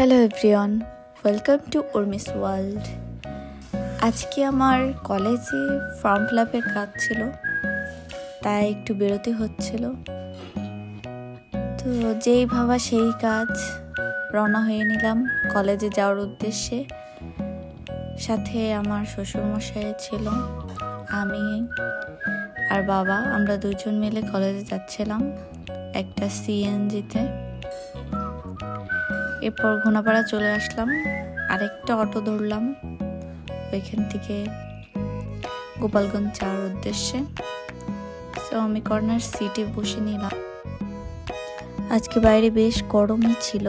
Hello everyone, welcome to Urmi's world. আজকে আমার কলেজে ফর্ম ফিল আপের কাজ ছিল, তাই একটু বেরোতে হচ্ছিল। তো যেই ভাবা সেই কাজ, রওনা হয়ে নিলাম কলেজে যাওয়ার উদ্দেশ্যে। সাথে আমার শ্বশুরমশাই ছিল, আমি আর বাবা, আমরা দুজন মিলে কলেজে যাচ্ছিলাম একটা সিএনজিতে। এরপর ঘোনাপাড়া চলে আসলাম, আরেকটা অটো ধরলাম ওইখান থেকে গোপালগঞ্জ যাওয়ার উদ্দেশ্যে। তো আমি কর্নার সিটে বসে নিলাম। আজকে বাইরে বেশ গরমই ছিল,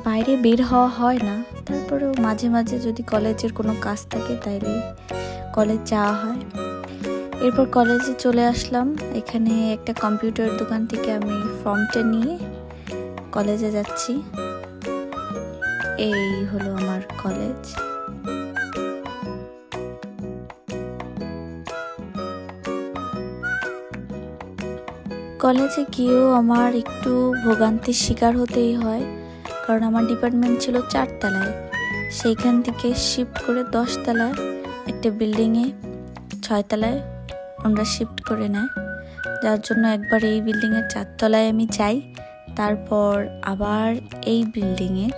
বাইরে বের হওয়া হয় না, তারপরেও মাঝে মাঝে যদি কলেজের কোনো কাজ থাকে তাইলে কলেজ যাওয়া হয়। এরপর কলেজে চলে আসলাম। এখানে একটা কম্পিউটার দোকান থেকে আমি ফর্মটা নিয়ে কলেজে যাচ্ছি। এই হলো আমার কলেজ। কলেজে গিয়েও আমার একটু ভোগান্তির শিকার হতেই হয়, কারণ আমার ডিপার্টমেন্ট ছিল 4 তলায়, সেইখান থেকে শিফট করে 10 তলায় একটা বিল্ডিংয়ে 6 তলায় আমরা শিফট করে নেয়, যার জন্য একবার এই বিল্ডিংয়ের 4 তলায় আমি যাই, তারপর আবার এই বিল্ডিংয়ের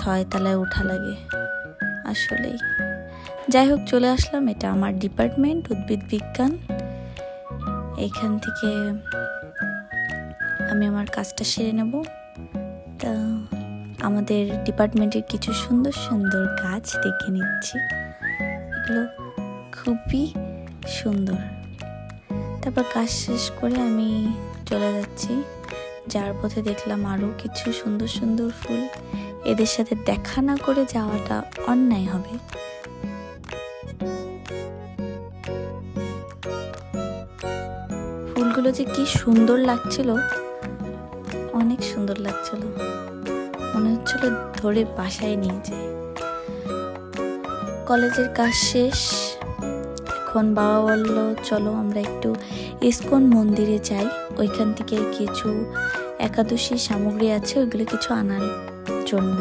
6 তলায় ওঠা লাগে। আসলেই যাই হোক, চলে আসলাম। এটা আমার ডিপার্টমেন্ট, উদ্ভিদ বিজ্ঞান। এখান থেকে আমি আমার কাজটা সেরে নেব। তা আমাদের ডিপার্টমেন্টের কিছু সুন্দর সুন্দর গাছ দেখে নিচ্ছি, এগুলো খুবই সুন্দর। তারপর কাজ শেষ করে আমি চলে যাচ্ছি। যার পথে দেখলাম আরো কিছু সুন্দর সুন্দর ফুল, এদের সাথে দেখা না করে যাওয়াটা অন্যায় হবে। ফুলগুলো যে কি সুন্দর লাগছিল, অনেক সুন্দর লাগছিল, মনে হচ্ছিল ধরে বাসায় নিয়ে যাই। কলেজের কাজ শেষ, এখন বাবা বলল চলো আমরা একটু ইস্কন মন্দিরে যাই, ওইখান থেকে কিছু একাদশী সামগ্রী আছে, ওইগুলো কিছু আনার জন্য।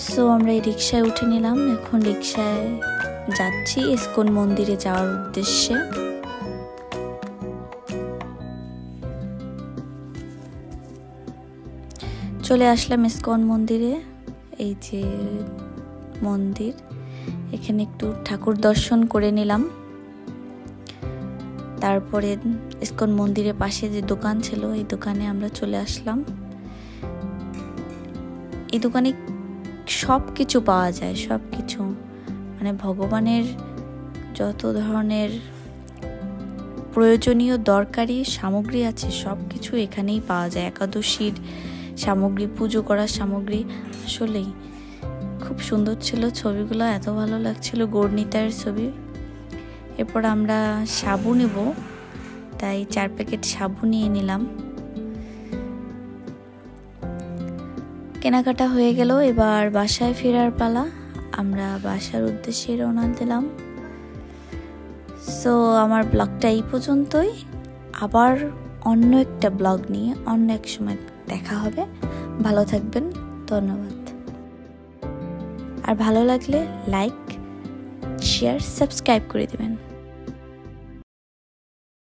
সো আমরা এই রিক্সায় উঠে নিলাম, এখন রিক্সায় যাচ্ছি ইস্কন মন্দিরে যাওয়ার উদ্দেশ্যে। চলে আসলাম ইস্কন মন্দিরে। এই যে মন্দির, এখানে একটু ঠাকুর দর্শন করে নিলাম। তারপরে ইস্কন মন্দিরের পাশে যে দোকান ছিল, এই দোকানে আমরা চলে আসলাম। এই দোকানে সব কিছু পাওয়া যায়, সব কিছু, মানে ভগবানের যত ধরনের প্রয়োজনীয় দরকারি সামগ্রী আছে সব কিছু এখানেই পাওয়া যায়। একাদশীর সামগ্রী, পুজো করার সামগ্রী, আসলেই খুব সুন্দর ছিল। ছবিগুলো এত ভালো লাগছিল, গৌরনীতার ছবি। এরপর আমরা সাবু নেব, তাই 4 প্যাকেট সাবু নিয়ে নিলাম। কেনাকাটা হয়ে গেল, এবার বাসায় ফেরার পালা। আমরা বাসার উদ্দেশ্যে রওনা দিলাম। সো আমার ব্লগটা এই পর্যন্তই, আবার অন্য একটা ব্লগ নিয়ে অন্য এক সময় দেখা হবে। ভালো থাকবেন, ধন্যবাদ। আর ভালো লাগলে লাইক, শেয়ার, সাবস্ক্রাইব করে দেবেন।